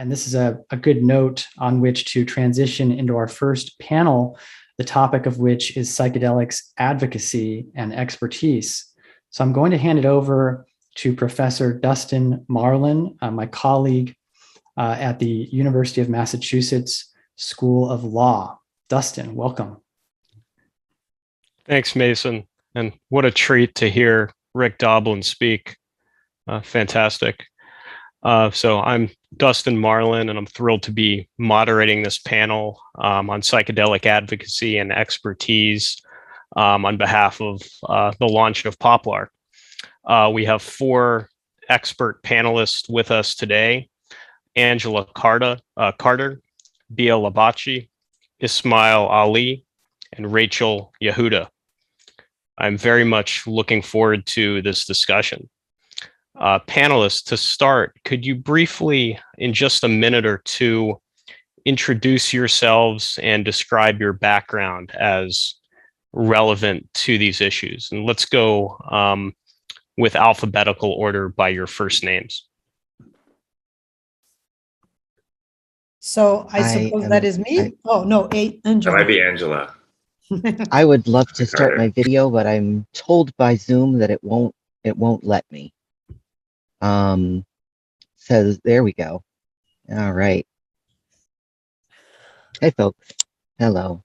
And this is a good note on which to transition into our first panel, the topic of which is psychedelics advocacy and expertise. So I'm going to hand it over to Professor Dustin Marlan, my colleague at the University of Massachusetts School of Law. Dustin, welcome. Thanks, Mason. And what a treat to hear Rick Doblin speak. Fantastic. So I'm Dustin Marlan, and I'm thrilled to be moderating this panel on psychedelic advocacy and expertise on behalf of the launch of POPLAR. We have 4 expert panelists with us today: Angela Carter, Bia Labate, Ismail Ali, and Rachel Yehuda. I'm very much looking forward to this discussion. Panelists, to start, could you briefly, in just a minute or two, introduce yourselves and describe your background as relevant to these issues? And let's go with alphabetical order by your first names. So I suppose that is me? Angela. That might be Angela. I would love to start my video, but I'm told by Zoom that it won't let me. Says, there we go. All right. Hey, folks. Hello.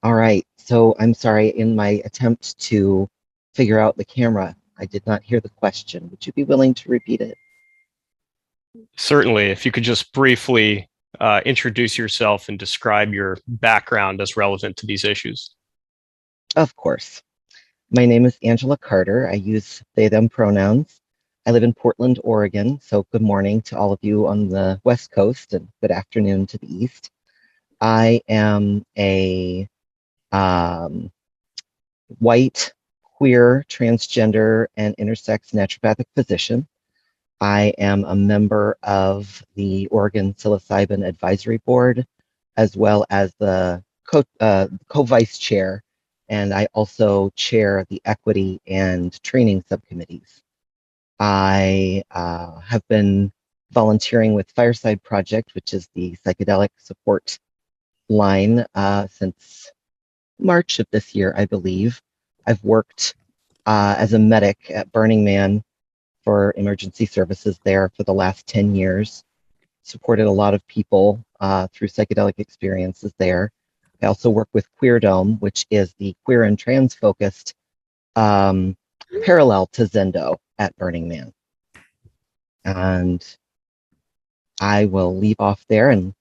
All right. So I'm sorry, in my attempt to figure out the camera, I did not hear the question. Would you be willing to repeat it? Certainly. If you could just briefly introduce yourself and describe your background as relevant to these issues. Of course. My name is Angela Carter. I use they, them pronouns. I live in Portland, Oregon. So good morning to all of you on the West Coast and good afternoon to the East. I am a white, queer, transgender, and intersex naturopathic physician. I am a member of the Oregon Psilocybin Advisory Board, as well as the co-vice chair, and I also chair the Equity and Training Subcommittees. I have been volunteering with Fireside Project, which is the psychedelic support line, since March of this year, I believe. I've worked as a medic at Burning Man for emergency services there for the last 10 years, supported a lot of people through psychedelic experiences there. I also work with Queerdome, which is the queer and trans focused parallel to Zendo at Burning Man. And I will leave off there and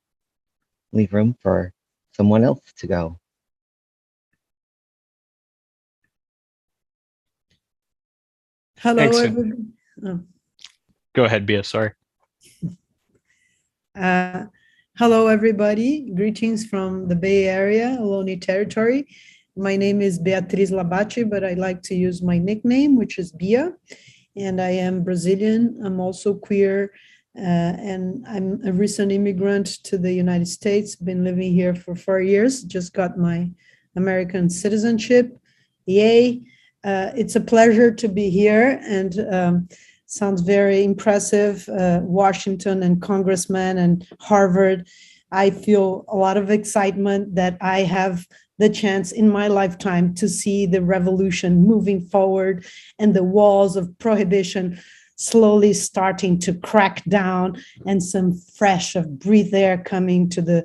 leave room for someone else to go. Hello, everybody. Oh. Go ahead, Bia, sorry. Hello, everybody. Greetings from the Bay Area, Ohlone territory. My name is Beatriz Labate, but I like to use my nickname, which is Bia, and I am Brazilian. I'm also queer, and I'm a recent immigrant to the United States. Been living here for 4 years, just got my American citizenship. Yay. It's a pleasure to be here, and sounds very impressive. Washington and Congressman and Harvard. I feel a lot of excitement that I have the chance in my lifetime to see the revolution moving forward and the walls of prohibition slowly starting to crack down and some fresh of breathe air coming to the,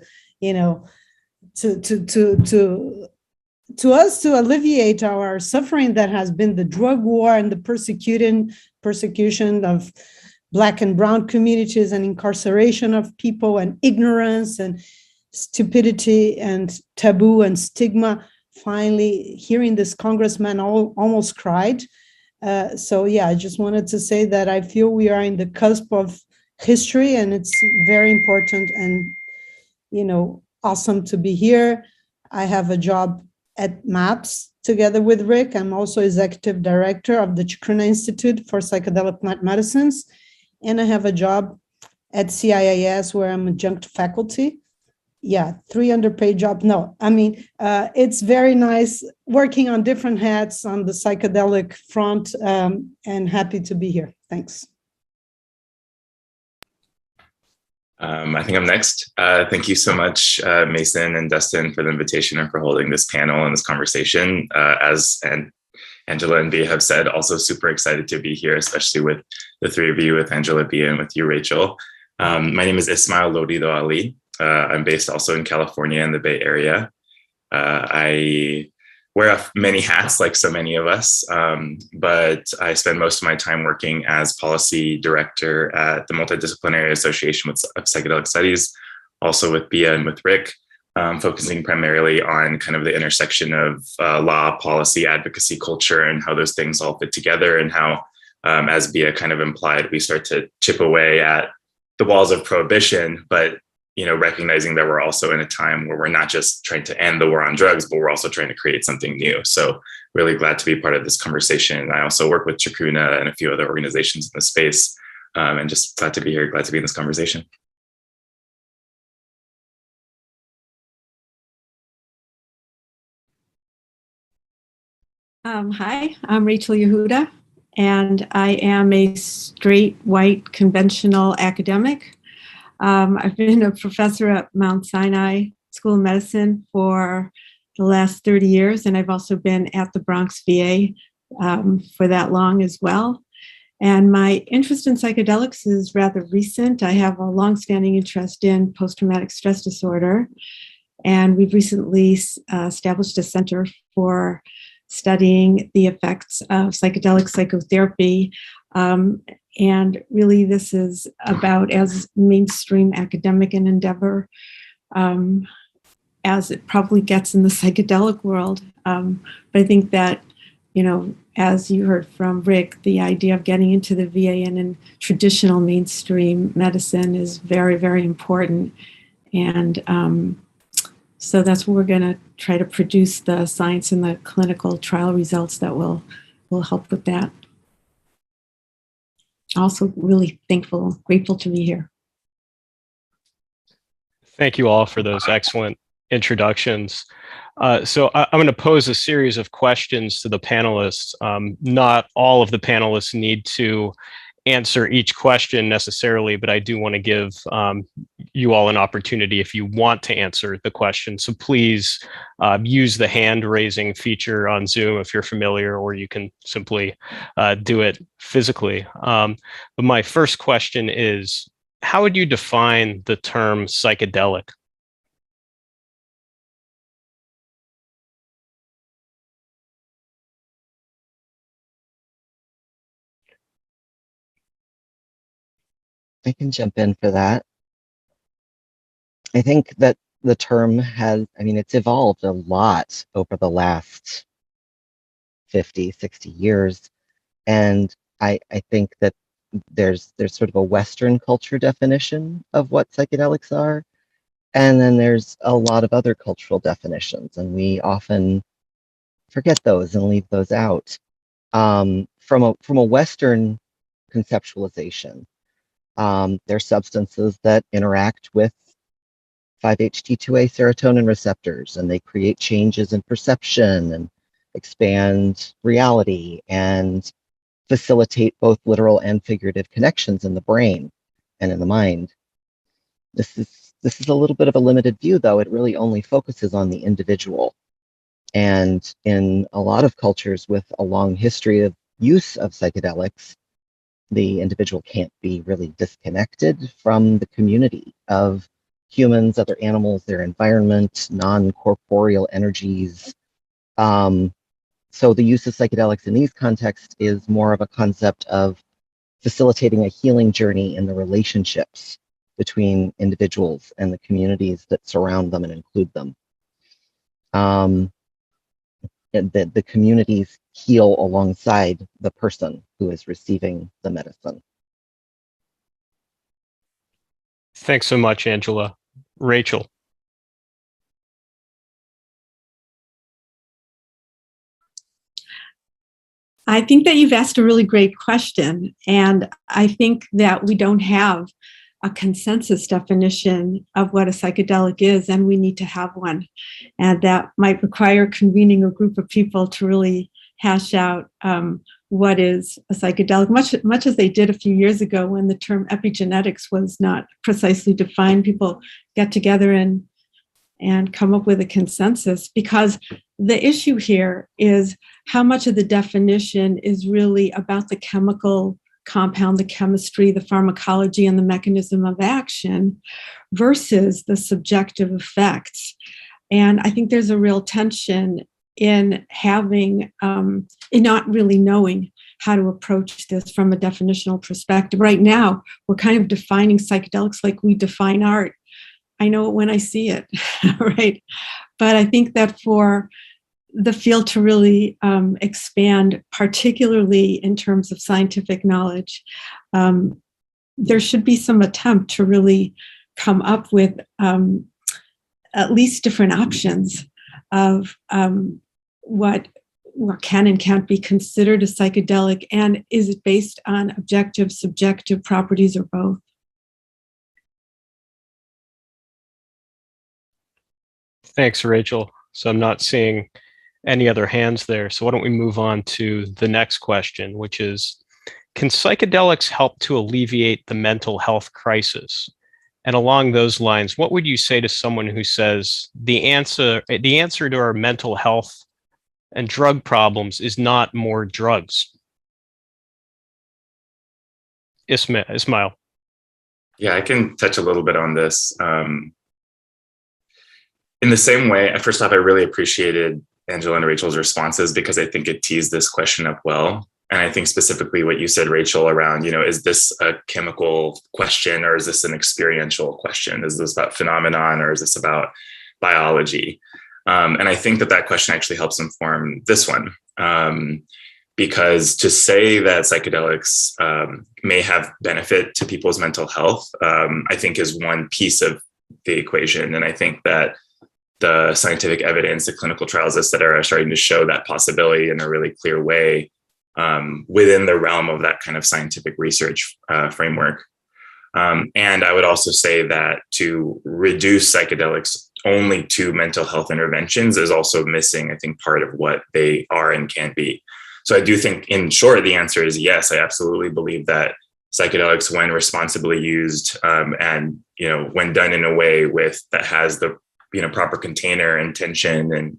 to us to alleviate our suffering that has been the drug war and the persecution of Black and brown communities and incarceration of people and ignorance and stupidity and taboo and stigma. Finally, hearing this congressman almost cried. So yeah, I just wanted to say that I feel we are in the cusp of history, and it's very important and, awesome to be here. I have a job at MAPS together with Rick. I'm also executive director of the Chacruna Institute for Psychedelic Plant Medicines. And I have a job at CIIS where I'm adjunct faculty. Yeah, 3 underpaid job. No, I mean, it's very nice working on different hats on the psychedelic front, and happy to be here. Thanks. I think I'm next. Thank you so much, Mason and Dustin, for the invitation and for holding this panel and this conversation. And Angela and Bia have said, also super excited to be here, especially with the three of you, with Angela, Bia, and with you, Rachel. My name is Ismael Lodi. I'm based also in California in the Bay Area. I wear many hats like so many of us, but I spend most of my time working as policy director at the Multidisciplinary Association of Psychedelic Studies, also with Bia and with Rick, focusing primarily on kind of the intersection of law, policy, advocacy, culture, and how those things all fit together, and how, as Bia kind of implied, we start to chip away at the walls of prohibition, but recognizing that we're also in a time where we're not just trying to end the war on drugs, but we're also trying to create something new. So really glad to be part of this conversation. I also work with Chacruna and a few other organizations in the space, and just glad to be here, glad to be in this conversation. Hi, I'm Rachel Yehuda, and I am a straight, white, conventional academic. I've been a professor at Mount Sinai School of Medicine for the last 30 years, and I've also been at the Bronx VA for that long as well. And my interest in psychedelics is rather recent. I have a longstanding interest in post-traumatic stress disorder, and we've recently established a center for studying the effects of psychedelic psychotherapy. And really, this is about as mainstream academic an endeavor as it probably gets in the psychedelic world. But I think that, as you heard from Rick, the idea of getting into the VA and in traditional mainstream medicine is very, very important. And so that's what we're going to try to produce, the science and the clinical trial results that will help with that. Also really grateful to be here. Thank you all for those excellent introductions. So I'm going to pose a series of questions to the panelists. Not all of the panelists need to answer each question necessarily, but I do want to give you all an opportunity if you want to answer the question. So please use the hand raising feature on Zoom if you're familiar, or you can simply do it physically. But my first question is, how would you define the term psychedelic? I can jump in for that. I think that the term it's evolved a lot over the last 50, 60 years. And I think that there's sort of a Western culture definition of what psychedelics are. And then there's a lot of other cultural definitions, and we often forget those and leave those out. From a Western conceptualization, they're substances that interact with 5-HT2A serotonin receptors, and they create changes in perception and expand reality and facilitate both literal and figurative connections in the brain and in the mind. This is a little bit of a limited view, though. It really only focuses on the individual. And in a lot of cultures with a long history of use of psychedelics, the individual can't be really disconnected from the community of humans, other animals, their environment, non-corporeal energies. So the use of psychedelics in these contexts is more of a concept of facilitating a healing journey in the relationships between individuals and the communities that surround them and include them. And the communities heal alongside the person who is receiving the medicine. Thanks so much, Angela. Rachel. I think that you've asked a really great question. And I think that we don't have a consensus definition of what a psychedelic is, and we need to have one. And that might require convening a group of people to really hash out what is a psychedelic, much as they did a few years ago when the term epigenetics was not precisely defined. People get together and come up with a consensus, because the issue here is how much of the definition is really about the chemical compound, the chemistry, the pharmacology, and the mechanism of action versus the subjective effects. And I think there's a real tension in having, in not really knowing how to approach this from a definitional perspective. Right now, we're kind of defining psychedelics like we define art. I know it when I see it, right? But I think that for the field to really expand, particularly in terms of scientific knowledge, there should be some attempt to really come up with at least different options of what can and can't be considered a psychedelic, and is it based on objective, subjective properties, or both? Thanks, Rachel. So I'm not seeing any other hands there. So why don't we move on to the next question, which is, can psychedelics help to alleviate the mental health crisis? And along those lines, what would you say to someone who says the answer to our mental health and drug problems is not more drugs? Ismael. Yeah, I can touch a little bit on this. In the same way, first off, I really appreciated Angela and Rachel's responses, because I think it teased this question up well. And I think specifically what you said, Rachel, around, is this a chemical question, or is this an experiential question? Is this about phenomenon, or is this about biology? And I think that question actually helps inform this one. Because to say that psychedelics may have benefit to people's mental health, I think is one piece of the equation. And I think that the scientific evidence, the clinical trials, et cetera, are starting to show that possibility in a really clear way within the realm of that kind of scientific research framework. And I would also say that to reduce psychedelics only to mental health interventions is also missing, I think, part of what they are and can be. So I do think, in short, the answer is yes. I absolutely believe that psychedelics, when responsibly used, and when done in a way that has the proper container, intention, and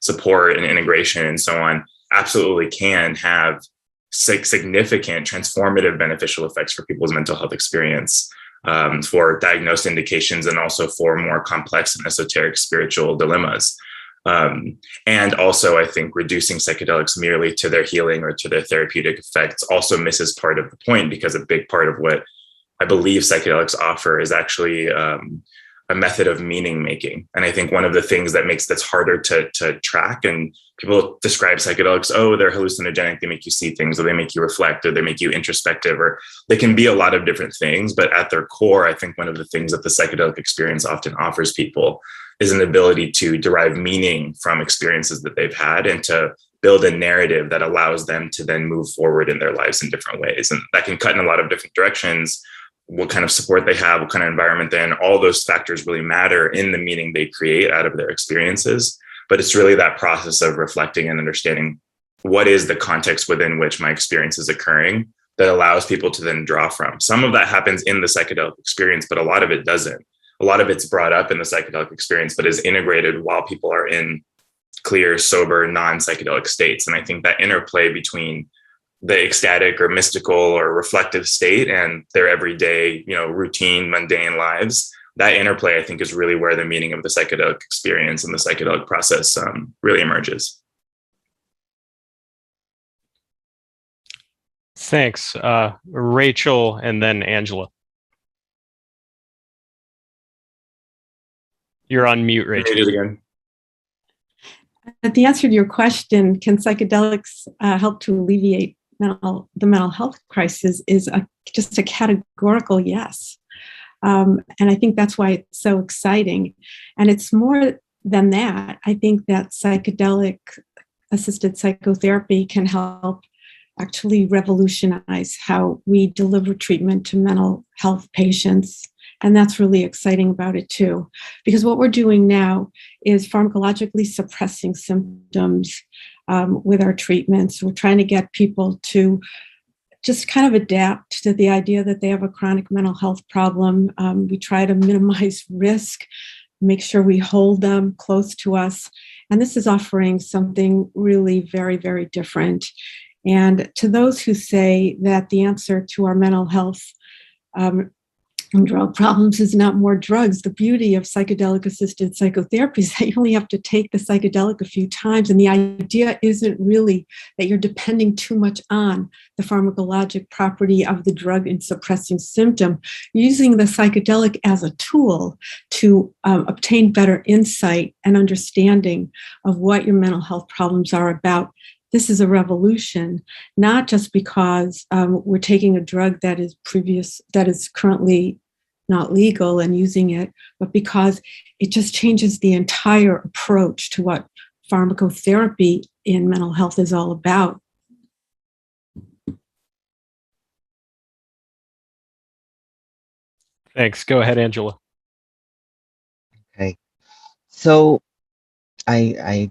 support and integration and so on, absolutely can have significant transformative beneficial effects for people's mental health experience, for diagnosed indications, and also for more complex and esoteric spiritual dilemmas. And also, I think reducing psychedelics merely to their healing or to their therapeutic effects also misses part of the point, because a big part of what I believe psychedelics offer is actually a method of meaning making. And I think one of the things that's harder to track, and people describe psychedelics, they're hallucinogenic, they make you see things, or they make you reflect, or they make you introspective, or they can be a lot of different things. But at their core, I think one of the things that the psychedelic experience often offers people is an ability to derive meaning from experiences that they've had, and to build a narrative that allows them to then move forward in their lives in different ways. And that can cut in a lot of different directions. What kind of support they have, what kind of environment they're in, all those factors really matter in the meaning they create out of their experiences. But it's really that process of reflecting and understanding what is the context within which my experience is occurring that allows people to then draw from. Some of that happens in the psychedelic experience, but a lot of it doesn't. A lot of it's brought up in the psychedelic experience, but is integrated while people are in clear, sober, non-psychedelic states. And I think that interplay between the ecstatic or mystical or reflective state and their everyday, routine, mundane lives, that interplay, I think, is really where the meaning of the psychedelic experience and the psychedelic process really emerges. Thanks, Rachel, and then Angela. You're on mute, Rachel. Read it again. The answer to your question, can psychedelics help to alleviate the mental health crisis, is just a categorical yes. And I think that's why it's so exciting. And it's more than that. I think that psychedelic assisted psychotherapy can help actually revolutionize how we deliver treatment to mental health patients. And that's really exciting about it too, because what we're doing now is pharmacologically suppressing symptoms with our treatments. We're trying to get people to just kind of adapt to the idea that they have a chronic mental health problem. We try to minimize risk, make sure we hold them close to us. And this is offering something really very, very different. And to those who say that the answer to our mental health and drug problems is not more drugs, the beauty of psychedelic-assisted psychotherapy is that you only have to take the psychedelic a few times. And the idea isn't really that you're depending too much on the pharmacologic property of the drug in suppressing symptom, using the psychedelic as a tool to obtain better insight and understanding of what your mental health problems are about. This is a revolution, not just because we're taking a drug that is currently not legal and using it, but because it just changes the entire approach to what pharmacotherapy in mental health is all about. Thanks. Go ahead, Angela. Okay. So I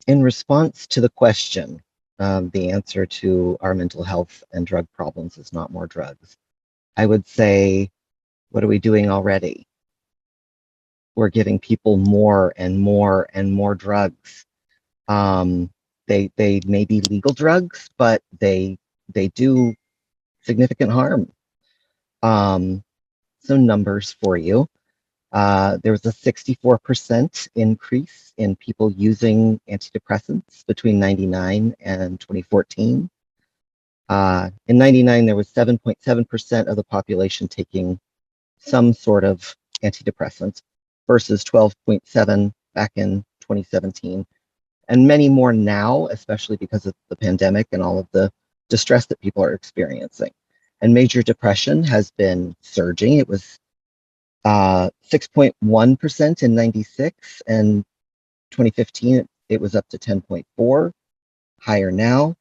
in response to the question, the answer to our mental health and drug problems is not more drugs. I would say, what are we doing already? We're giving people more and more and more drugs. They may be legal drugs, but they do significant harm. Some numbers for you. There was a 64% increase in people using antidepressants between 1999 and 2014. In 1999, there was 7.7% of the population taking some sort of antidepressants versus 12.7 back in 2017. And many more now, especially because of the pandemic and all of the distress that people are experiencing. And major depression has been surging. It was 6.1% in 96, and 2015 it was up to 10.4, higher now.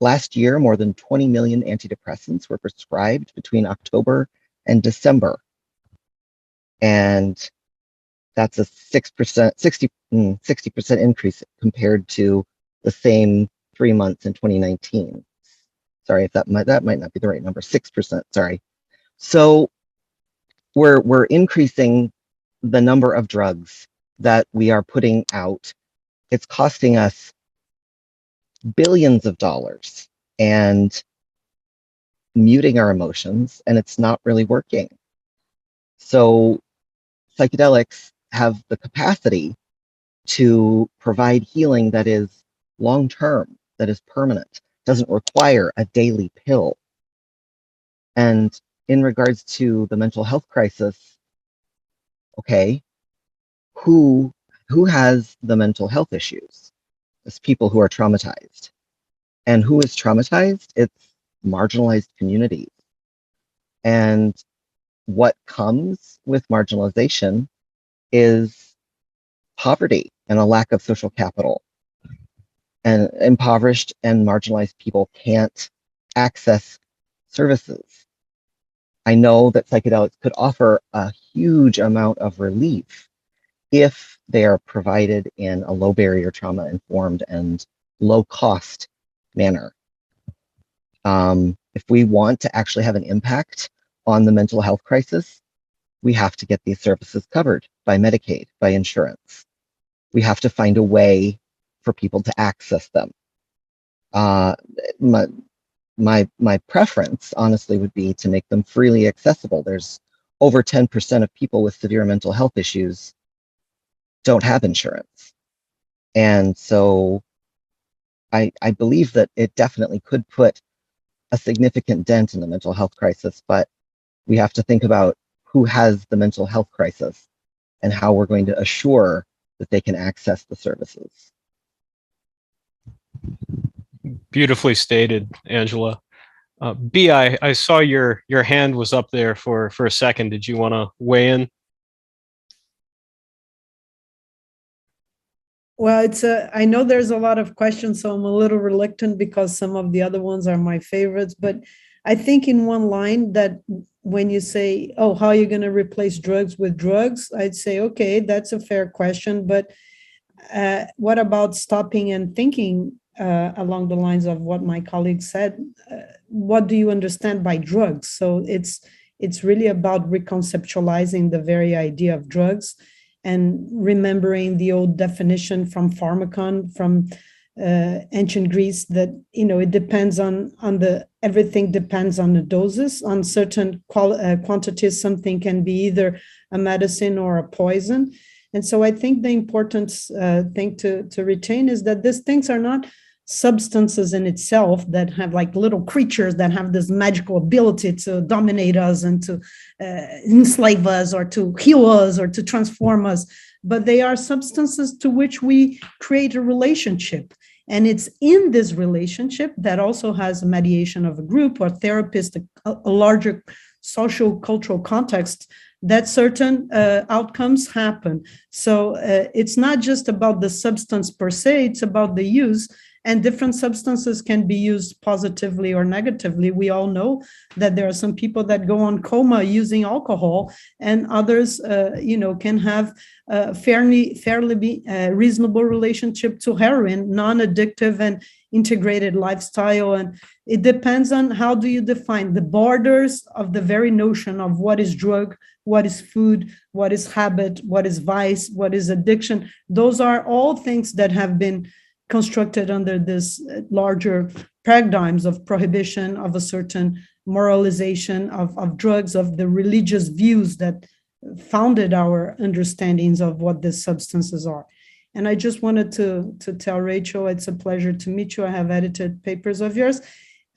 Last year, more than 20 million antidepressants were prescribed between October and December, and that's a 60% increase compared to the same 3 months in 2019. Sorry if that might not be the right number. 6%. Sorry. So we're increasing the number of drugs that we are putting out. It's costing us billions of dollars and muting our emotions, and it's not really working. So psychedelics have the capacity to provide healing that is long-term, that is permanent, doesn't require a daily pill. And in regards to the mental health crisis, okay, who has the mental health issues? It's people who are traumatized. And who is traumatized? It's marginalized communities. And what comes with marginalization is poverty and a lack of social capital. And impoverished and marginalized people can't access services. I know that psychedelics could offer a huge amount of relief if they are provided in a low barrier, trauma informed, and low cost manner. If we want to actually have an impact on the mental health crisis, we have to get these services covered by Medicaid, by insurance. We have to find a way for people to access them. My preference, honestly, would be to make them freely accessible. There's over 10% of people with severe mental health issues don't have insurance. And so I believe that it definitely could put a significant dent in the mental health crisis, but we have to think about who has the mental health crisis and how we're going to assure that they can access the services. Beautifully stated, Angela. Bia, I saw your hand was up there for a second. Did you want to weigh in? Well, I know there's a lot of questions, so I'm a little reluctant because some of the other ones are my favorites. But I think in one line that when you say, oh, how are you going to replace drugs with drugs? I'd say, okay, that's a fair question. But what about stopping and thinking along the lines of what my colleague said? What do you understand by drugs? So it's really about reconceptualizing the very idea of drugs and remembering the old definition from pharmacon, from ancient Greece, that it depends on everything depends on the doses. On certain quantities, something can be either a medicine or a poison. And so I think the important thing to retain is that these things are not substances in itself that have like little creatures that have this magical ability to dominate us and to enslave us or to heal us or to transform us, but they are substances to which we create a relationship. And it's in this relationship that also has a mediation of a group or therapist, a larger social cultural context, that certain outcomes happen. So it's not just about the substance per se, it's about the use. And different substances can be used positively or negatively. We all know that there are some people that go on coma using alcohol, and others, can have a fairly reasonable relationship to heroin, non-addictive and integrated lifestyle. And it depends on how do you define the borders of the very notion of what is drug, what is food, what is habit, what is vice, what is addiction. Those are all things that have been constructed under this larger paradigms of prohibition, of a certain moralization of drugs, of the religious views that founded our understandings of what these substances are. And I just wanted to tell Rachel, it's a pleasure to meet you. I have edited papers of yours.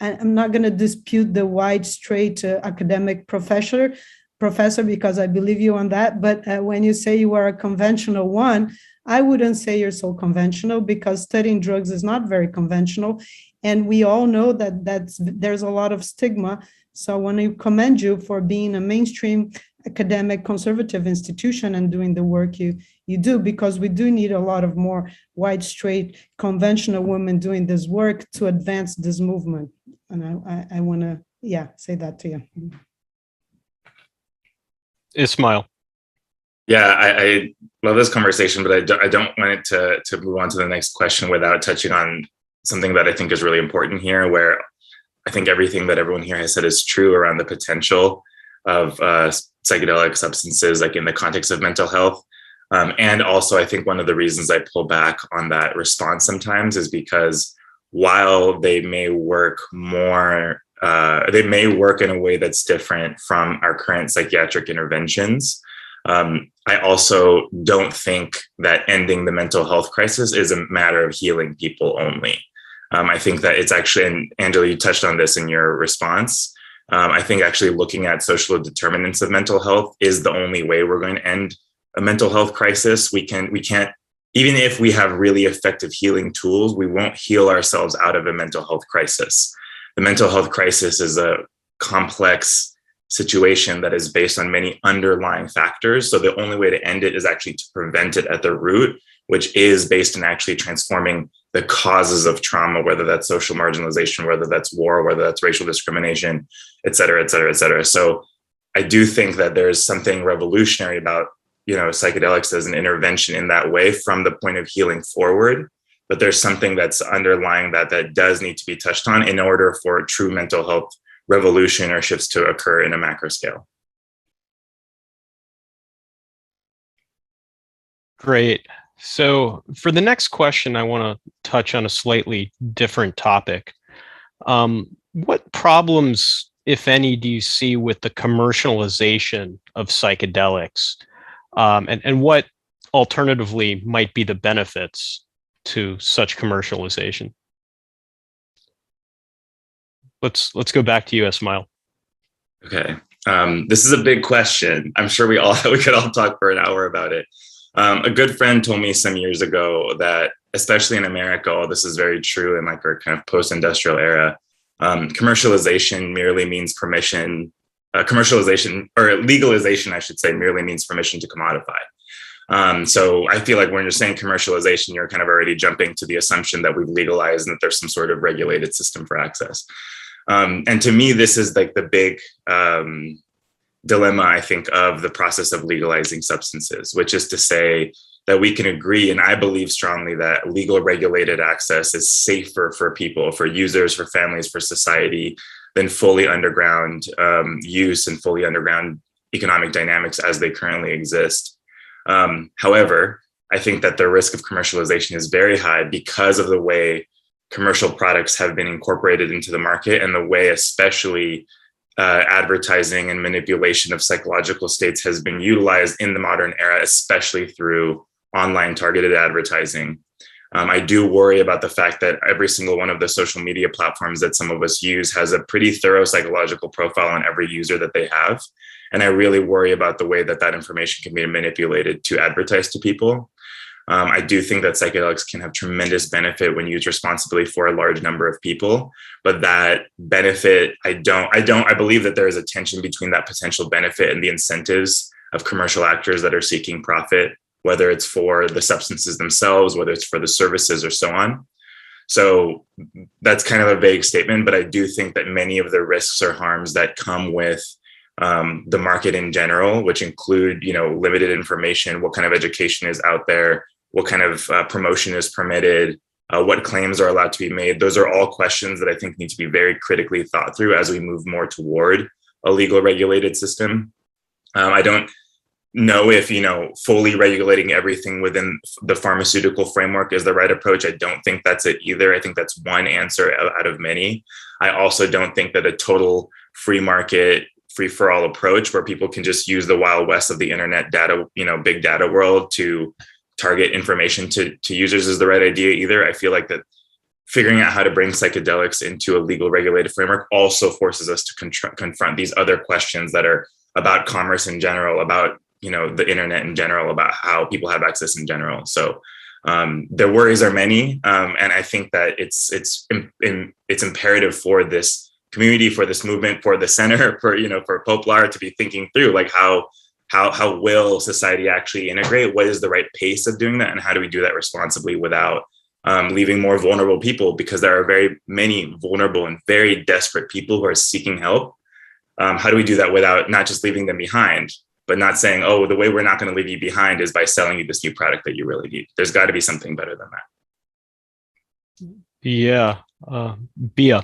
I'm not going to dispute the wide, straight academic professor, because I believe you on that. But when you say you are a conventional one, I wouldn't say you're so conventional, because studying drugs is not very conventional. And we all know that there's a lot of stigma. So I want to commend you for being a mainstream academic conservative institution and doing the work you do, because we do need a lot of more wide, straight, conventional women doing this work to advance this movement. And I want to, say that to you. Ismael. Yeah, I love this conversation, but I don't want it to move on to the next question without touching on something that I think is really important here, where I think everything that everyone here has said is true around the potential of psychedelic substances, like in the context of mental health. And also, I think one of the reasons I pull back on that response sometimes is because while they may work more, they may work in a way that's different from our current psychiatric interventions. I also don't think that ending the mental health crisis is a matter of healing people only. I think that it's actually, and Angela, you touched on this in your response. I think actually looking at social determinants of mental health is the only way we're going to end a mental health crisis. We can't, even if we have really effective healing tools, we won't heal ourselves out of a mental health crisis. The mental health crisis is a complex situation that is based on many underlying factors. So the only way to end it is actually to prevent it at the root, which is based on actually transforming the causes of trauma, whether that's social marginalization, whether that's war, whether that's racial discrimination, et cetera, et cetera, et cetera. So I do think that there's something revolutionary about, psychedelics as an intervention in that way from the point of healing forward. But there's something that's underlying that does need to be touched on in order for true mental health revolution or shifts to occur in a macro scale. Great. So for the next question, I want to touch on a slightly different topic. What problems, if any, do you see with the commercialization of psychedelics? And what alternatively might be the benefits to such commercialization? Let's go back to you, Ismael. Okay. This is a big question. I'm sure we could all talk for an hour about it. A good friend told me some years ago that, especially in America, this is very true in like our kind of post-industrial era, commercialization merely means permission, commercialization or legalization, I should say, merely means permission to commodify. So I feel like when you're saying commercialization, you're kind of already jumping to the assumption that we've legalized and that there's some sort of regulated system for access. And to me, this is like the big dilemma, I think, of the process of legalizing substances, which is to say, that we can agree, and I believe strongly that legal regulated access is safer for people, for users, for families, for society, than fully underground use and fully underground economic dynamics as they currently exist. However, I think that the risk of commercialization is very high because of the way commercial products have been incorporated into the market, and the way especially advertising and manipulation of psychological states has been utilized in the modern era, especially through online targeted advertising. I do worry about the fact that every single one of the social media platforms that some of us use has a pretty thorough psychological profile on every user that they have. And I really worry about the way that that information can be manipulated to advertise to people. I do think that psychedelics can have tremendous benefit when used responsibly for a large number of people, but that benefit, I believe that there is a tension between that potential benefit and the incentives of commercial actors that are seeking profit, whether it's for the substances themselves, whether it's for the services or so on. So that's kind of a vague statement, but I do think that many of the risks or harms that come with the market in general, which include, limited information, what kind of education is out there, what kind of promotion is permitted, what claims are allowed to be made. Those are all questions that I think need to be very critically thought through as we move more toward a legal regulated system. I don't know if, fully regulating everything within the pharmaceutical framework is the right approach. I don't think that's it either. I think that's one answer out of many. I also don't think that a total free market, free for all approach where people can just use the Wild West of the internet data, big data world to target information to users is the right idea either. I feel like that figuring out how to bring psychedelics into a legal regulated framework also forces us to confront these other questions that are about commerce in general, about the internet in general, about how people have access in general. So the worries are many, and I think that it's imperative for this community, for this movement, for the center, for POPLAR to be thinking through like how will society actually integrate? What is the right pace of doing that, and how do we do that responsibly without leaving more vulnerable people? Because there are very many vulnerable and very desperate people who are seeking help. How do we do that without not just leaving them behind, but not saying, oh, the way we're not going to leave you behind is by selling you this new product that you really need? There's got to be something better than that. Yeah. Bia.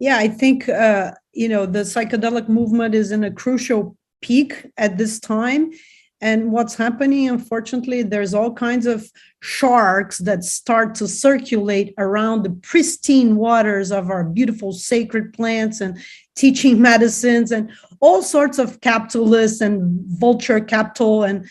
Yeah, I think, the psychedelic movement is in a crucial peak at this time. And what's happening, unfortunately, there's all kinds of sharks that start to circulate around the pristine waters of our beautiful sacred plants and teaching medicines, and all sorts of capitalists and vulture capital and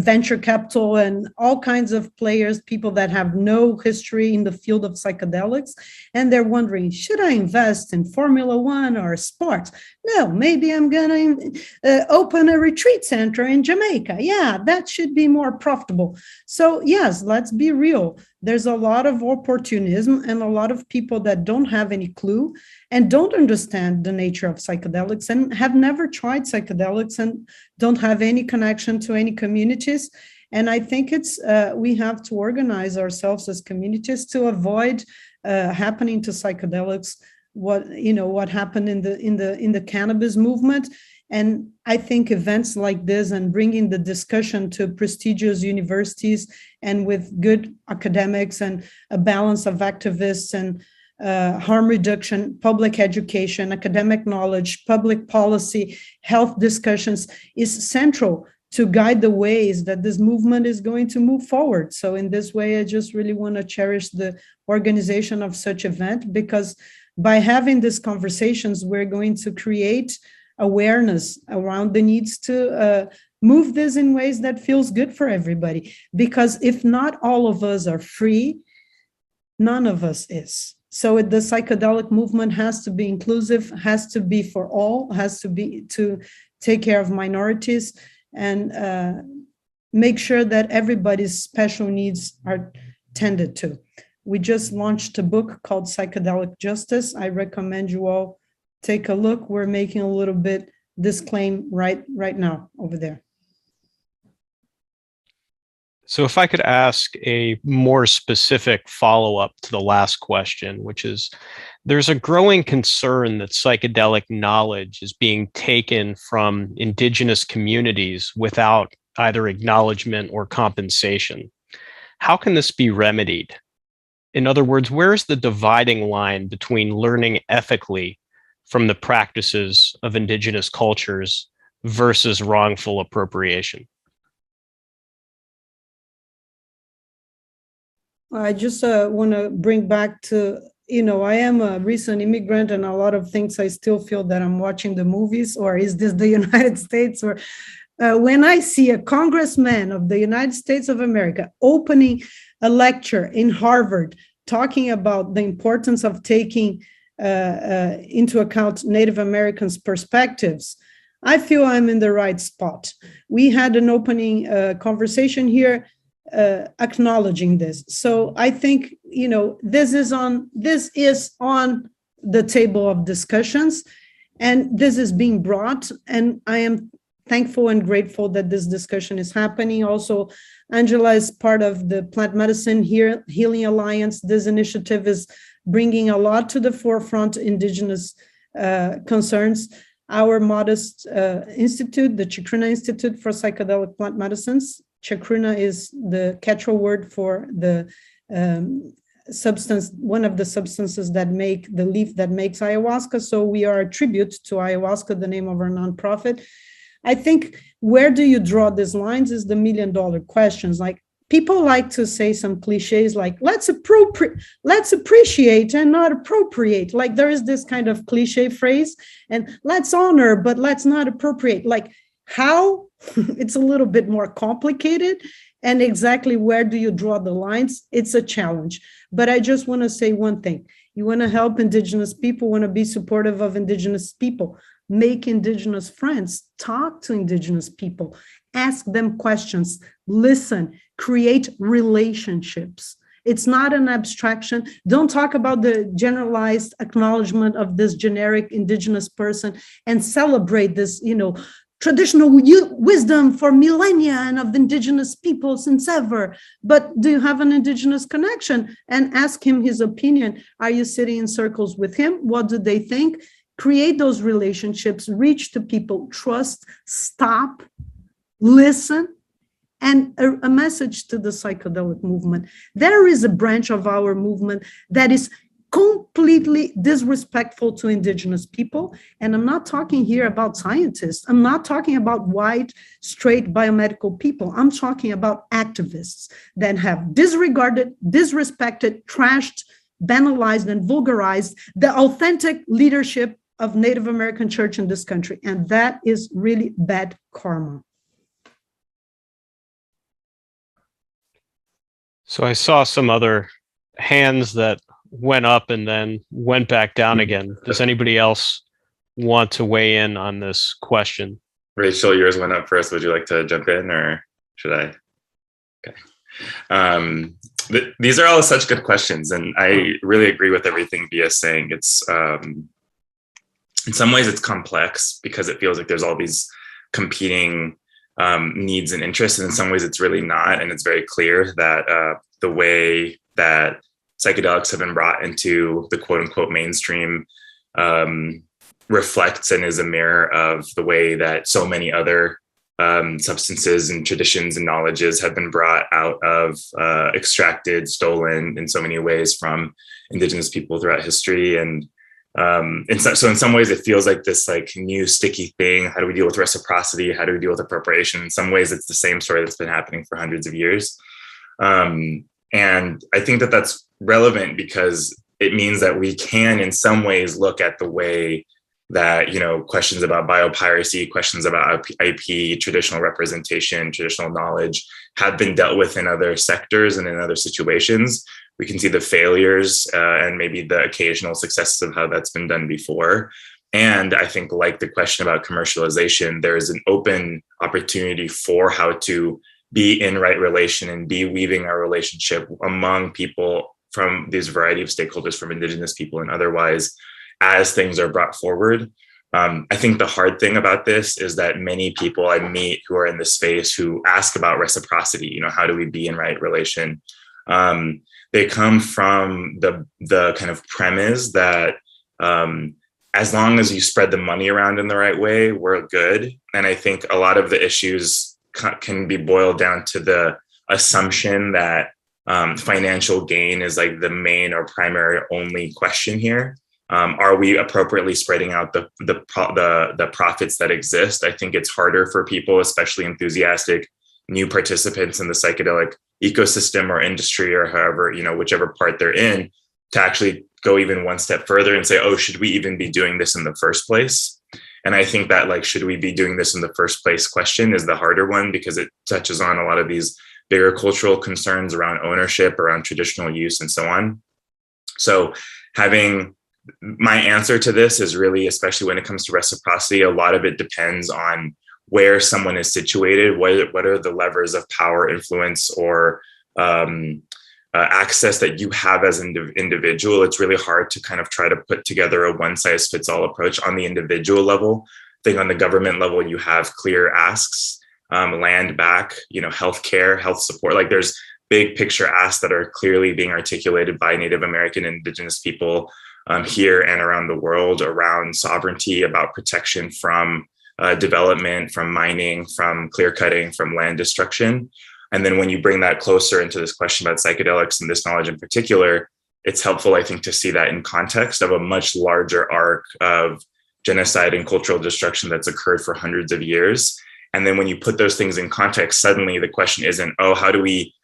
venture capital and all kinds of players, people that have no history in the field of psychedelics. And they're wondering, should I invest in Formula One or sports? No, maybe I'm going to open a retreat center in Jamaica. Yeah, that should be more profitable. So yes, let's be real. There's a lot of opportunism and a lot of people that don't have any clue and don't understand the nature of psychedelics and have never tried psychedelics and don't have any connection to any communities. And I think we have to organize ourselves as communities to avoid happening to psychedelics what happened in the cannabis movement. And I think events like this and bringing the discussion to prestigious universities and with good academics and a balance of activists and harm reduction, public education, academic knowledge, public policy, health discussions is central to guide the ways that this movement is going to move forward. So in this way, I just really want to cherish the organization of such event, because by having these conversations, we're going to create awareness around the needs to move this in ways that feels good for everybody. Because if not all of us are free, none of us is. So the psychedelic movement has to be inclusive, has to be for all, has to be to take care of minorities and make sure that everybody's special needs are tended to. We just launched a book called Psychedelic Justice. I recommend you all take a look. We're making a little bit this claim right now over there. So if I could ask a more specific follow-up to the last question, which is there's a growing concern that psychedelic knowledge is being taken from indigenous communities without either acknowledgement or compensation. How can this be remedied? In other words, where's the dividing line between learning ethically from the practices of indigenous cultures versus wrongful appropriation? I just want to bring back to, I am a recent immigrant, and a lot of things I still feel that I'm watching the movies, or is this the United States? Or when I see a congressman of the United States of America opening a lecture in Harvard, talking about the importance of taking into account Native Americans' perspectives, I feel I'm in the right spot. We had an opening conversation here acknowledging this. So I think, this is on the table of discussions, and this is being brought, and I am thankful and grateful that this discussion is happening. Also, Angela is part of the Plant Medicine Healing Alliance. This initiative is bringing a lot to the forefront, indigenous concerns. Our modest institute, the Chacruna Institute for Psychedelic Plant Medicines. Chacruna is the catch-all word for the substance, one of the substances that make the leaf that makes ayahuasca. So we are a tribute to ayahuasca, the name of our nonprofit. I think where do you draw these lines is the million-dollar questions. Like, people like to say some cliches like, let's appreciate and not appropriate. Like, there is this kind of cliche phrase, and let's honor, but let's not appropriate. Like, how? It's a little bit more complicated. And exactly where do you draw the lines? It's a challenge. But I just want to say one thing. You want to help Indigenous people, want to be supportive of Indigenous people, make Indigenous friends, talk to Indigenous people, ask them questions, listen, create relationships. It's not an abstraction. Don't talk about the generalized acknowledgement of this generic Indigenous person and celebrate this, traditional wisdom for millennia and of Indigenous people since ever. But do you have an Indigenous connection? And ask him his opinion. Are you sitting in circles with him? What do they think? Create those relationships, reach to people, trust, stop, listen, and a message to the psychedelic movement. There is a branch of our movement that is completely disrespectful to Indigenous people. And I'm not talking here about scientists. I'm not talking about white, straight biomedical people. I'm talking about activists that have disregarded, disrespected, trashed, banalized, and vulgarized the authentic leadership of Native American church in this country. And that is really bad karma. So I saw some other hands that went up and then went back down again. Does anybody else want to weigh in on this question? Rachel, yours went up first. Would you like to jump in, or should I? Okay. These are all such good questions, and I really agree with everything Bia is saying. It's in some ways it's complex because it feels like there's all these competing needs and interests, and in some ways it's really not. And it's very clear that the way that psychedelics have been brought into the quote unquote mainstream reflects and is a mirror of the way that so many other substances and traditions and knowledges have been brought out of, extracted, stolen in so many ways from Indigenous people throughout history. And so in some ways it feels like this like new sticky thing. How do we deal with reciprocity? How do we deal with appropriation? In some ways it's the same story that's been happening for hundreds of years. And I think that that's relevant because it means that we can in some ways look at the way that, questions about biopiracy, questions about IP, traditional representation, traditional knowledge have been dealt with in other sectors and in other situations. We can see the failures and maybe the occasional successes of how that's been done before. And I think, like the question about commercialization, there is an open opportunity for how to be in right relation and be weaving our relationship among people from this variety of stakeholders, from Indigenous people and otherwise, as things are brought forward. I think the hard thing about this is that many people I meet who are in this space who ask about reciprocity, how do we be in right relation? they come from the kind of premise that as long as you spread the money around in the right way, we're good. And I think a lot of the issues can be boiled down to the assumption that financial gain is like the main or primary only question here. Are we appropriately spreading out the profits that exist? I think it's harder for people, especially enthusiastic new participants in the psychedelic ecosystem or industry, or however, whichever part they're in, to actually go even one step further and say, oh, should we even be doing this in the first place? And I think that like, should we be doing this in the first place question is the harder one, because it touches on a lot of these bigger cultural concerns around ownership, around traditional use, and so on. So having my answer to this is really, especially when it comes to reciprocity, a lot of it depends on where someone is situated, what are the levers of power, influence, or access that you have as an individual. It's really hard to kind of try to put together a one-size-fits-all approach on the individual level. I think on the government level, you have clear asks, land back, healthcare, health support. Like there's big picture asks that are clearly being articulated by Native American and Indigenous people here and around the world around sovereignty, about protection from development, from mining, from clear cutting, from land destruction. And then when you bring that closer into this question about psychedelics and this knowledge in particular, it's helpful, I think, to see that in context of a much larger arc of genocide and cultural destruction that's occurred for hundreds of years. And then when you put those things in context, suddenly the question isn't, oh, how do we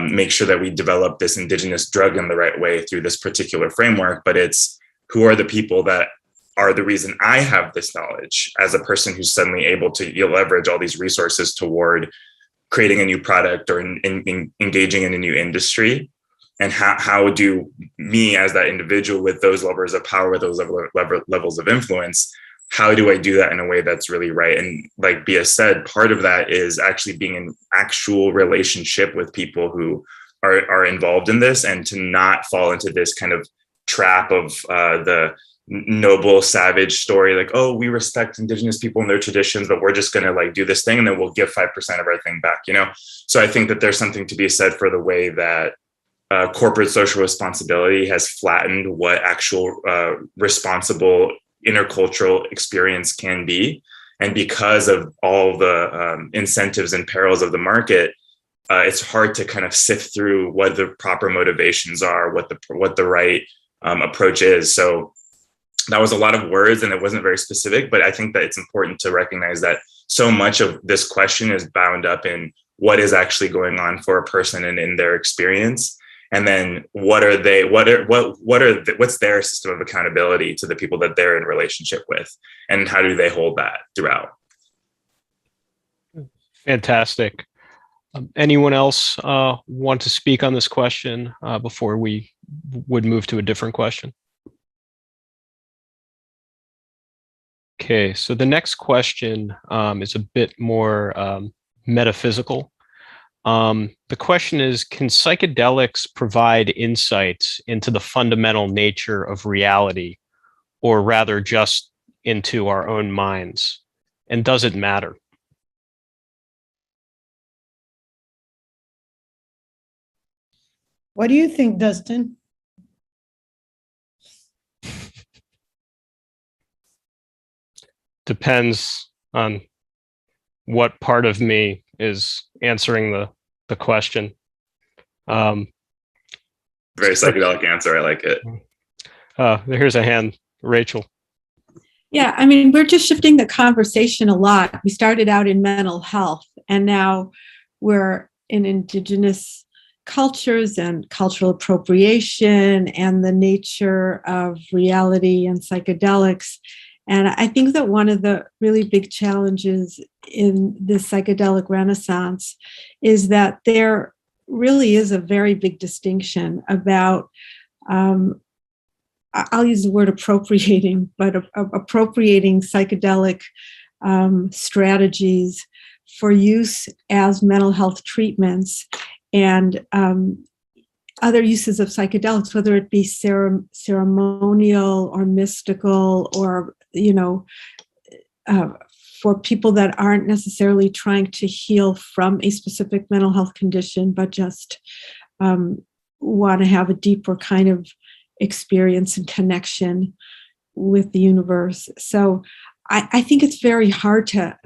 make sure that we develop this indigenous drug in the right way through this particular framework? But it's, who are the people that are the reason I have this knowledge as a person who's suddenly able to leverage all these resources toward creating a new product or engaging in a new industry? And how do me as that individual with those levers of power, with those levels of influence, how do I do that in a way that's really right? And like Bia said, part of that is actually being in actual relationship with people who are involved in this, and to not fall into this kind of trap of the noble savage story, like, oh, we respect Indigenous people and their traditions, but we're just going to like do this thing and then we'll give 5% of our thing back, So I think that there's something to be said for the way that corporate social responsibility has flattened what actual responsible intercultural experience can be. And because of all the incentives and perils of the market, it's hard to kind of sift through what the proper motivations are, what the right approach is. So that was a lot of words and it wasn't very specific, but I think that it's important to recognize that so much of this question is bound up in what is actually going on for a person and in their experience. And then what's their system of accountability to the people that they're in relationship with, and how do they hold that throughout? Fantastic. Anyone else want to speak on this question before we would move to a different question? Okay, so the next question is a bit more metaphysical. The question is, can psychedelics provide insights into the fundamental nature of reality, or rather just into our own minds? And does it matter? What do you think, Dustin? Depends on what part of me is answering the question. Very psychedelic answer. I like it. Here's a hand, Rachel. Yeah, I mean, we're just shifting the conversation a lot. We started out in mental health, and now we're in Indigenous cultures and cultural appropriation and the nature of reality and psychedelics. And I think that one of the really big challenges in this psychedelic renaissance is that there really is a very big distinction about, I'll use the word appropriating, but appropriating psychedelic strategies for use as mental health treatments and other uses of psychedelics, whether it be ceremonial or mystical, or for people that aren't necessarily trying to heal from a specific mental health condition, but just want to have a deeper kind of experience and connection with the universe. So I think it's very hard to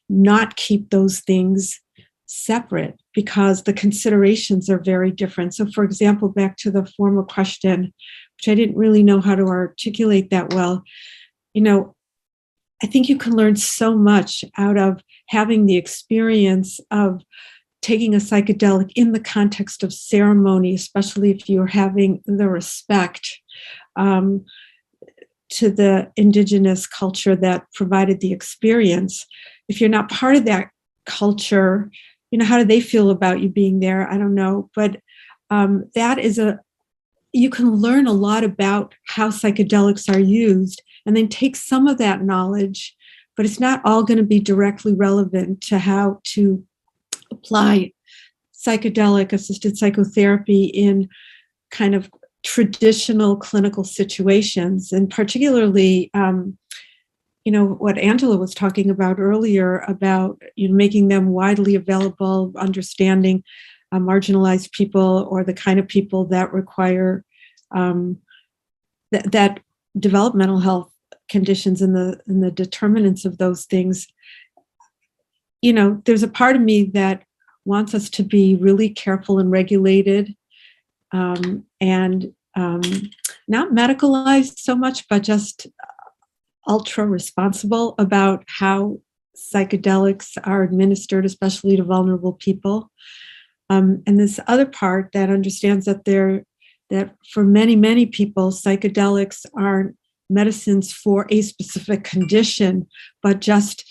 not keep those things separate because the considerations are very different. So for example, back to the former question, which I didn't really know how to articulate that well, I think you can learn so much out of having the experience of taking a psychedelic in the context of ceremony, especially if you're having the respect to the indigenous culture that provided the experience. If you're not part of that culture, how do they feel about you being there? I don't know. But you can learn a lot about how psychedelics are used and then take some of that knowledge, but it's not all going to be directly relevant to how to apply psychedelic assisted psychotherapy in kind of traditional clinical situations. And particularly, what Angela was talking about earlier about making them widely available, understanding marginalized people or the kind of people that require that develop mental health conditions and the determinants of those things. There's a part of me that wants us to be really careful and regulated and not medicalized so much, but just ultra responsible about how psychedelics are administered, especially to vulnerable people. And this other part that understands that for many, many people, psychedelics aren't medicines for a specific condition, but just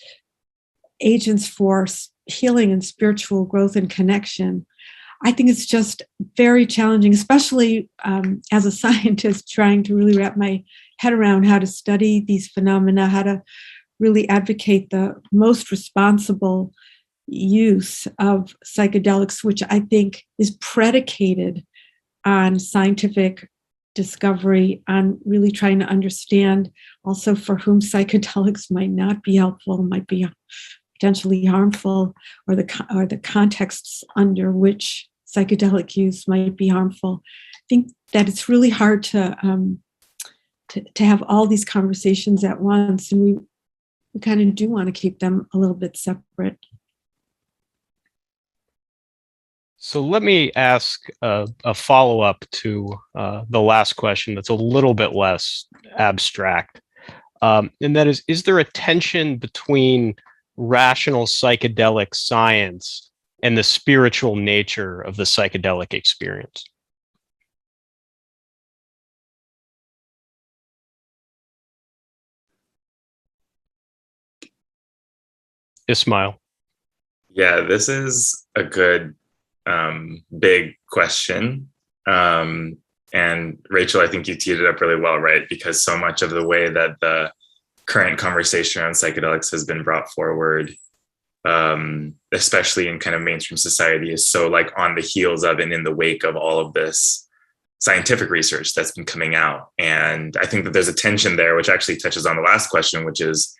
agents for healing and spiritual growth and connection. I think it's just very challenging, especially as a scientist trying to really wrap my head around how to study these phenomena, how to really advocate the most responsible use of psychedelics, which I think is predicated on scientific discovery, on really trying to understand also for whom psychedelics might not be helpful, might be potentially harmful, or the contexts under which psychedelic use might be harmful. I think that it's really hard to have all these conversations at once, and we kind of do want to keep them a little bit separate. So let me ask a follow-up to the last question that's a little bit less abstract. And that is there a tension between rational psychedelic science and the spiritual nature of the psychedelic experience? Ismael. Yeah, this is a good big question. And Rachel, I think you teed it up really well, right? Because so much of the way that the current conversation around psychedelics has been brought forward, especially in kind of mainstream society, is so like on the heels of and in the wake of all of this scientific research that's been coming out. And I think that there's a tension there, which actually touches on the last question, which is,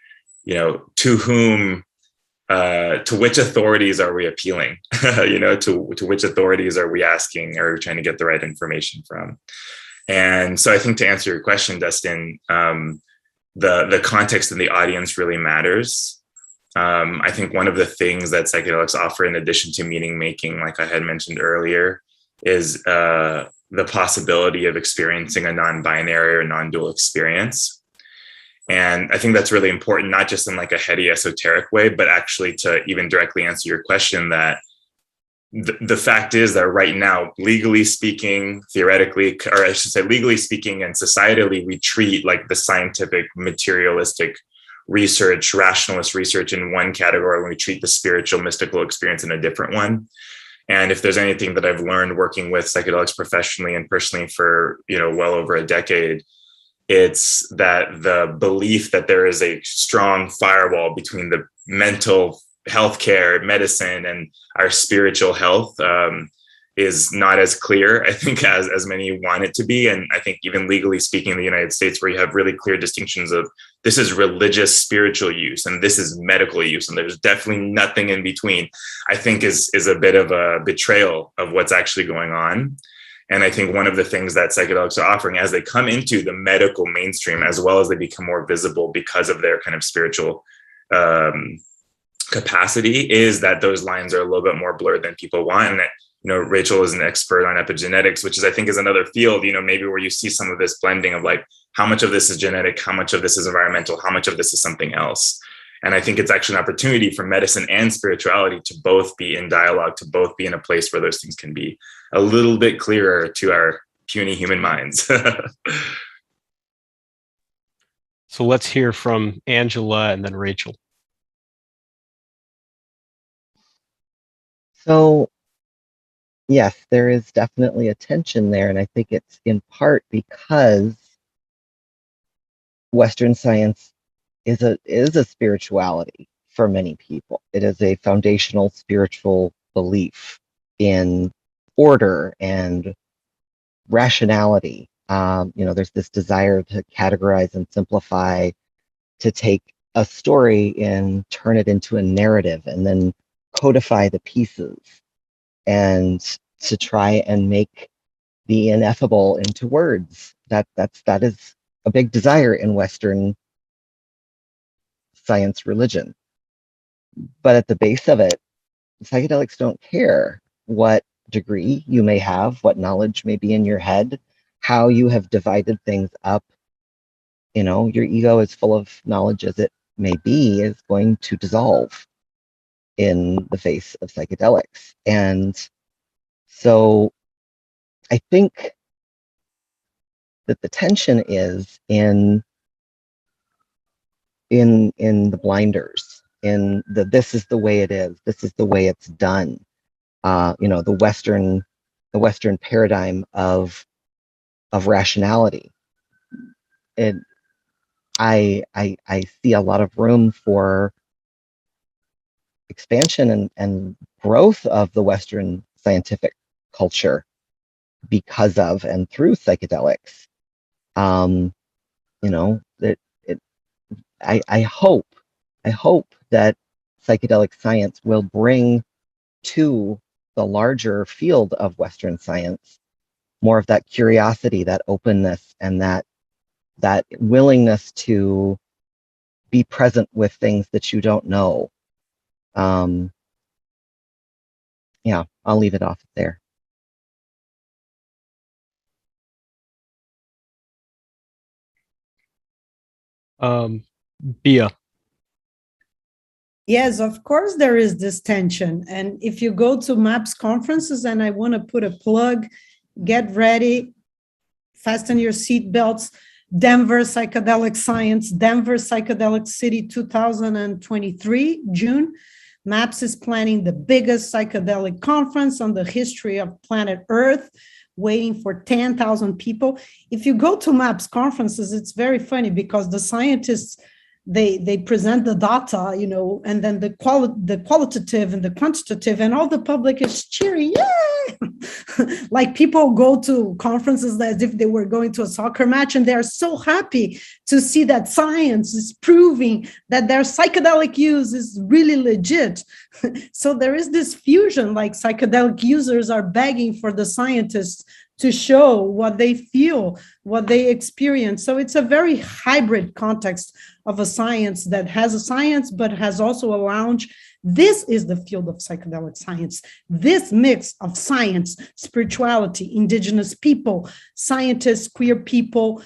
to whom, to which authorities are we appealing? To which authorities are we asking or trying to get the right information from? And so I think to answer your question, Dustin, the context and the audience really matters. I think one of the things that psychedelics offer, in addition to meaning making, like I had mentioned earlier, is the possibility of experiencing a non-binary or non-dual experience. And I think that's really important, not just in like a heady esoteric way, but actually to even directly answer your question, that the fact is that right now, legally speaking, theoretically, or I should say legally speaking and societally, we treat like the scientific, materialistic research, rationalist research in one category, when we treat the spiritual, mystical experience in a different one. And if there's anything that I've learned working with psychedelics professionally and personally for, well over a decade, it's that the belief that there is a strong firewall between the mental healthcare, medicine, and our spiritual health is not as clear, I think, as many want it to be. And I think even legally speaking in the United States, where you have really clear distinctions of this is religious spiritual use and this is medical use, and there's definitely nothing in between, I think is a bit of a betrayal of what's actually going on. And I think one of the things that psychedelics are offering as they come into the medical mainstream, as well as they become more visible because of their kind of spiritual capacity, is that those lines are a little bit more blurred than people want. And Rachel is an expert on epigenetics, which I think is another field, maybe where you see some of this blending of like, how much of this is genetic, how much of this is environmental, how much of this is something else. And I think it's actually an opportunity for medicine and spirituality to both be in dialogue, to both be in a place where those things can be a little bit clearer to our puny human minds. So let's hear from Angela and then Rachel. So, yes, there is definitely a tension there. And I think it's in part because Western science is a spirituality for many people. It is a foundational spiritual belief in order and rationality. There's this desire to categorize and simplify, to take a story and turn it into a narrative and then codify the pieces, and to try and make the ineffable into words. That is a big desire in Western science religion. But at the base of it, psychedelics don't care what degree you may have, what knowledge may be in your head, how you have divided things up. Your ego, as full of knowledge as it may be, is going to dissolve in the face of psychedelics. And so I think that the tension is in the blinders, in this is the way it is, this is the way it's done. The Western paradigm of rationality. I see a lot of room for expansion and growth of the Western scientific culture because of and through psychedelics. I hope that psychedelic science will bring to the larger field of Western science more of that curiosity, that openness, and that willingness to be present with things that you don't know. I'll leave it off there. Bia. Yes, of course there is this tension. And if you go to MAPS conferences, and I want to put a plug, get ready, fasten your seatbelts. Denver Psychedelic Science, Denver Psychedelic City 2023, June. MAPS is planning the biggest psychedelic conference on the history of planet Earth, waiting for 10,000 people. If you go to MAPS conferences, it's very funny because the scientists, they present the data, and then the qualitative and the quantitative, and all the public is cheering, yay! Like people go to conferences as if they were going to a soccer match, and they're so happy to see that science is proving that their psychedelic use is really legit. So there is this fusion, like psychedelic users are begging for the scientists to show what they feel, what they experience. So it's a very hybrid context of a science that has a science, but has also a lounge. This is the field of psychedelic science. This mix of science, spirituality, indigenous people, scientists, queer people,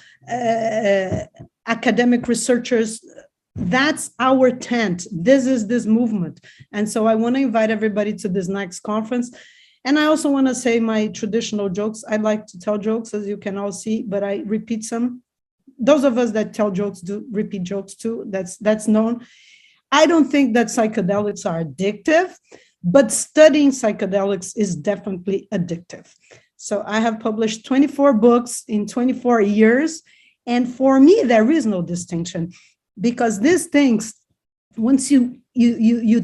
academic researchers, that's our tent. This is this movement. And so I want to invite everybody to this next conference. And I also want to say my traditional jokes. I like to tell jokes, as you can all see, but I repeat some. Those of us that tell jokes do repeat jokes too. That's known. I don't think that psychedelics are addictive, but studying psychedelics is definitely addictive. So I have published 24 books in 24 years. And for me, there is no distinction, because these things, once you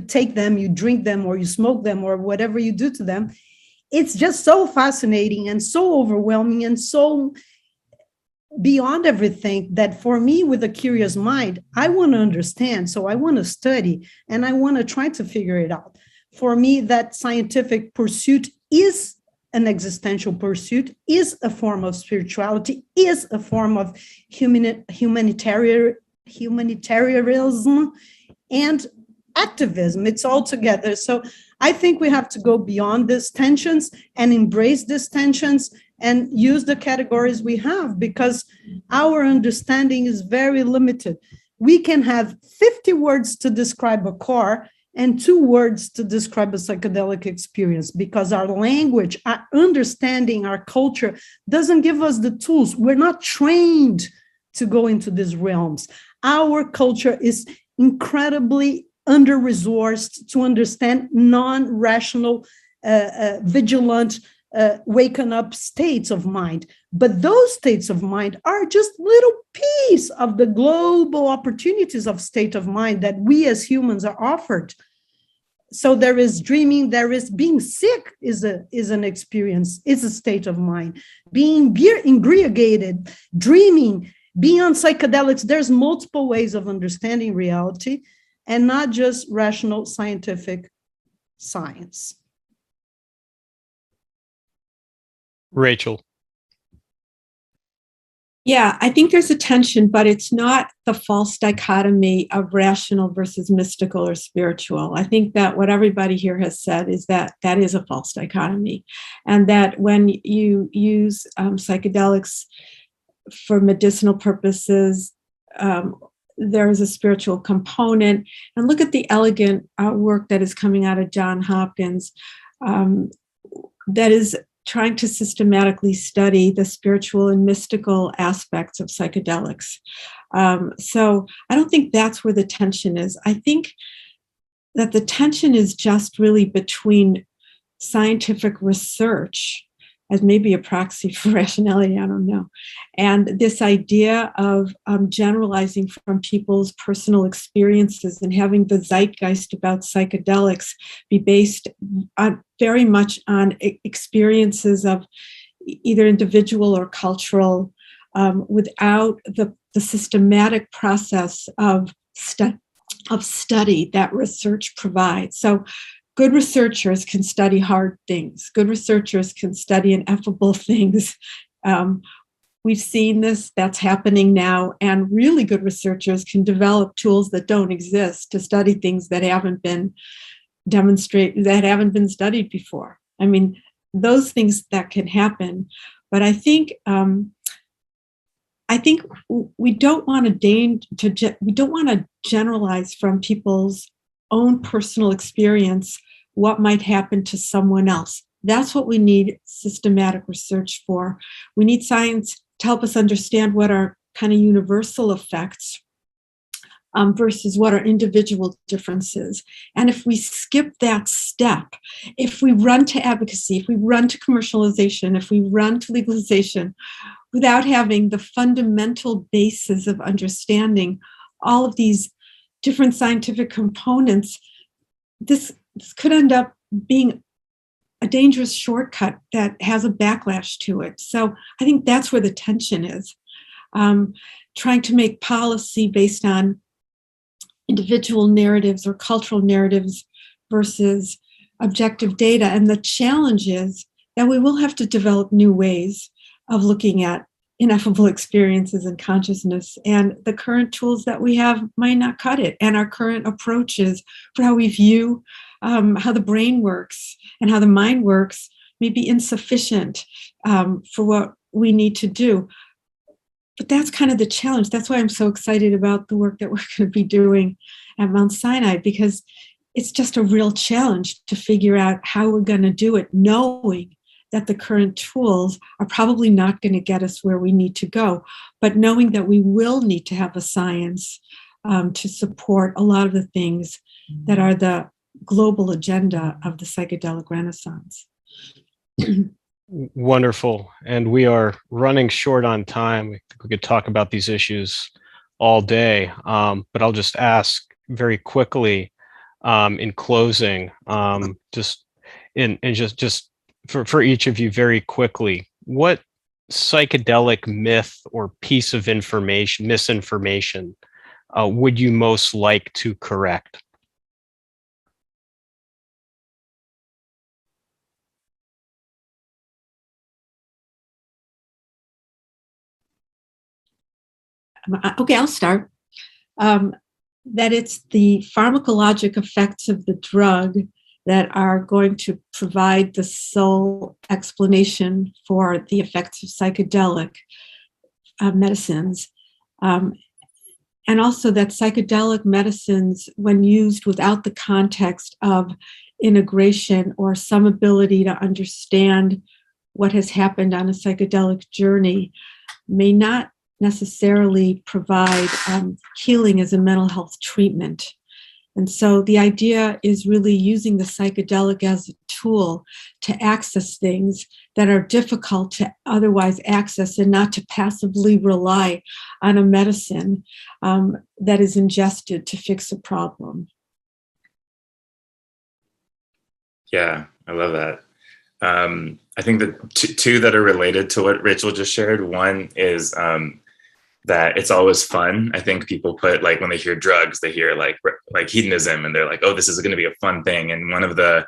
take them, you drink them, or you smoke them, or whatever you do to them, it's just so fascinating and so overwhelming and so beyond everything that for me, with a curious mind, I want to understand. So I want to study and I want to try to figure it out. For me, that scientific pursuit is an existential pursuit, is a form of spirituality, is a form of humanitarianism and activism. It's all together. So I think we have to go beyond these tensions and embrace these tensions and use the categories we have, because our understanding is very limited. We can have 50 words to describe a car and 2 words to describe a psychedelic experience, because our language, our understanding, our culture doesn't give us the tools. We're not trained to go into these realms. Our culture is incredibly under-resourced to understand non-rational, vigilant, waken up states of mind. But those states of mind are just little piece of the global opportunities of state of mind that we as humans are offered. So there is dreaming, there is being sick is an experience, is a state of mind. Being inebriated, dreaming, being on psychedelics, there's multiple ways of understanding reality and not just rational scientific science. Rachel. Yeah, I think there's a tension, but it's not the false dichotomy of rational versus mystical or spiritual. I think that what everybody here has said is that that is a false dichotomy, and that when you use psychedelics for medicinal purposes, there is a spiritual component. And look at the elegant work that is coming out of Johns Hopkins that is trying to systematically study the spiritual and mystical aspects of psychedelics. So I don't think that's where the tension is. I think that the tension is just really between scientific research as maybe a proxy for rationality, I don't know, and this idea of generalizing from people's personal experiences and having the zeitgeist about psychedelics be based on very much on experiences of either individual or cultural, without the systematic process of study that research provides. So good researchers can study hard things. Good researchers can study ineffable things. We've seen this, that's happening now. And really good researchers can develop tools that don't exist to study things that haven't been studied before. I mean, those things that can happen. But I think we don't want to generalize from people's own personal experience what might happen to someone else. That's what we need systematic research for. We need science to help us understand what are kind of universal effects versus what are individual differences. And if we skip that step, if we run to advocacy, if we run to commercialization, if we run to legalization, without having the fundamental basis of understanding all of these different scientific components, this could end up being a dangerous shortcut that has a backlash to it. So I think that's where the tension is. Trying to make policy based on individual narratives or cultural narratives versus objective data. And the challenge is that we will have to develop new ways of looking at ineffable experiences and consciousness, and the current tools that we have might not cut it, and our current approaches for how we view how the brain works and how the mind works may be insufficient for what we need to do. But that's kind of the challenge. That's why I'm so excited about the work that we're going to be doing at Mount Sinai, because it's just a real challenge to figure out how we're going to do it, knowing that the current tools are probably not going to get us where we need to go, but knowing that we will need to have a science to support a lot of the things that are the global agenda of the psychedelic renaissance. Wonderful. And we are running short on time. We could talk about these issues all day, but I'll just ask very quickly in closing, just for each of you very quickly, what psychedelic myth or piece of misinformation would you most like to correct? Okay, I'll start. That it's the pharmacologic effects of the drug that are going to provide the sole explanation for the effects of psychedelic medicines. And also that psychedelic medicines, when used without the context of integration or some ability to understand what has happened on a psychedelic journey, may not necessarily provide healing as a mental health treatment. And so the idea is really using the psychedelic as a tool to access things that are difficult to otherwise access, and not to passively rely on a medicine that is ingested to fix a problem. Yeah, I love that. I think the two that are related to what Rachel just shared. One is that it's always fun. I think people put, like, when they hear drugs, they hear like hedonism, and they're like, oh, this is going to be a fun thing. And one of the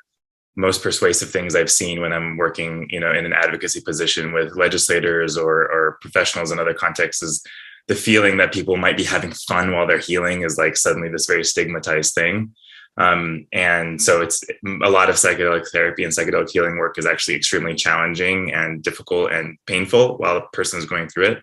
most persuasive things I've seen when I'm working, in an advocacy position with legislators or professionals in other contexts is the feeling that people might be having fun while they're healing is like suddenly this very stigmatized thing. And so it's a lot of psychedelic therapy and psychedelic healing work is actually extremely challenging and difficult and painful while a person is going through it.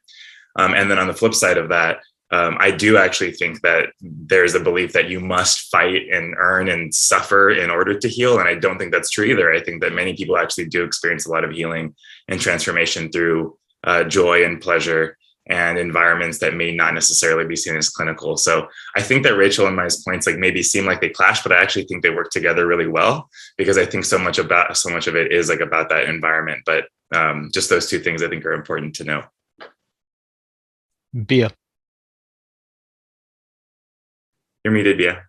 And then on the flip side of that, I do actually think that there's a belief that you must fight and earn and suffer in order to heal. And I don't think that's true either. I think that many people actually do experience a lot of healing and transformation through joy and pleasure and environments that may not necessarily be seen as clinical. So I think that Rachel and my points maybe seem like they clash, but I actually think they work together really well, because I think so much of it is about that environment. But just those two things I think are important to know. Bia. You're muted, Bia.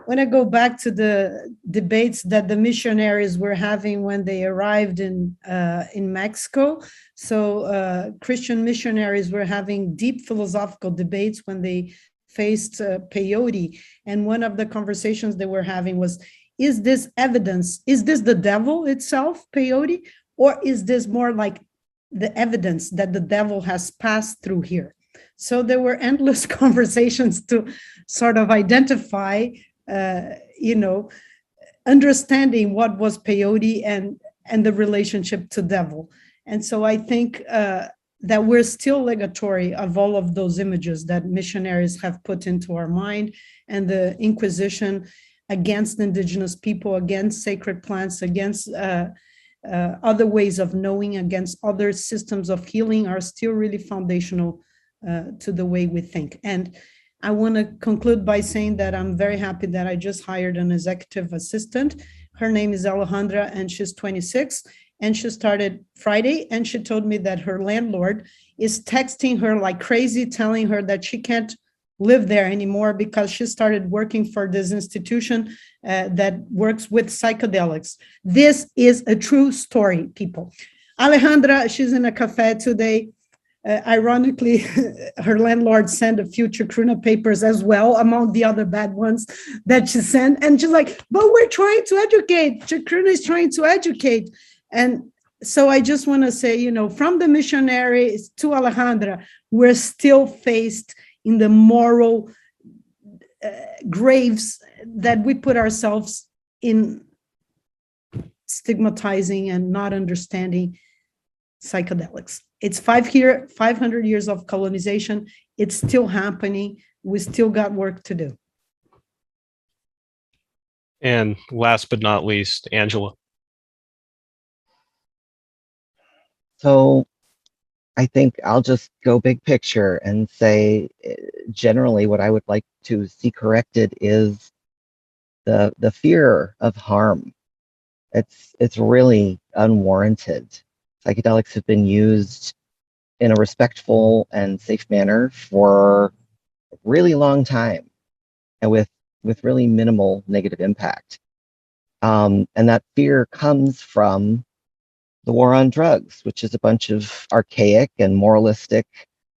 When I go back to the debates that the missionaries were having when they arrived in Mexico, so Christian missionaries were having deep philosophical debates when they faced peyote, and one of the conversations they were having was, is this evidence? Is this the devil itself, peyote, or is this more like the evidence that the devil has passed through here? So there were endless conversations to sort of identify, understanding what was peyote and the relationship to devil. And so I think that we're still legatory of all of those images that missionaries have put into our mind, and the Inquisition against indigenous people, against sacred plants, against other ways of knowing, against other systems of healing are still really foundational to the way we think. And I want to conclude by saying that I'm very happy that I just hired an executive assistant. Her name is Alejandra, and she's 26, and she started Friday, and she told me that her landlord is texting her like crazy, telling her that she can't live there anymore because she started working for this institution that works with psychedelics. This is a true story, people. Alejandra, she's in a cafe today. Ironically, her landlord sent a few Chacruna papers as well, among the other bad ones that she sent. And she's like, but we're trying to educate. Chacruna is trying to educate. And so I just want to say, from the missionaries to Alejandra, we're still faced in the moral graves that we put ourselves in, stigmatizing and not understanding psychedelics. It's 500 years of colonization. It's still happening. We still got work to do. And last but not least, Angela. So I think I'll just go big picture and say, generally, what I would like to see corrected is the fear of harm. It's really unwarranted. Psychedelics have been used in a respectful and safe manner for a really long time, and with really minimal negative impact. And that fear comes from the war on drugs, which is a bunch of archaic and moralistic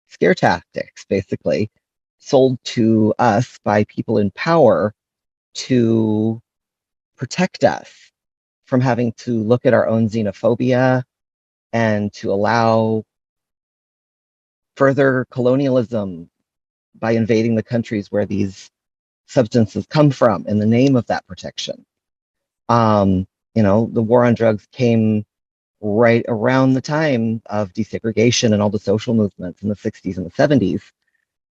scare tactics, basically, sold to us by people in power to protect us from having to look at our own xenophobia and to allow further colonialism by invading the countries where these substances come from in the name of that protection. You know, the war on drugs came right around the time of desegregation and all the social movements in the 60s and the 70s.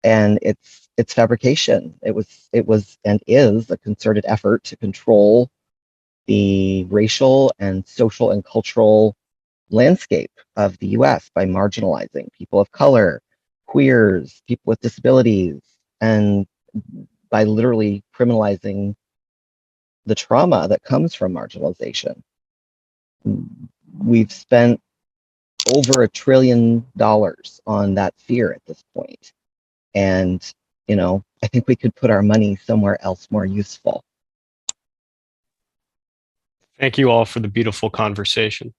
And it's fabrication. It was and is a concerted effort to control the racial and social and cultural landscape of the US by marginalizing people of color, queers, people with disabilities, and by literally criminalizing the trauma that comes from marginalization. We've spent over $1 trillion on that fear at this point. And, you know, I think we could put our money somewhere else more useful. Thank you all for the beautiful conversation.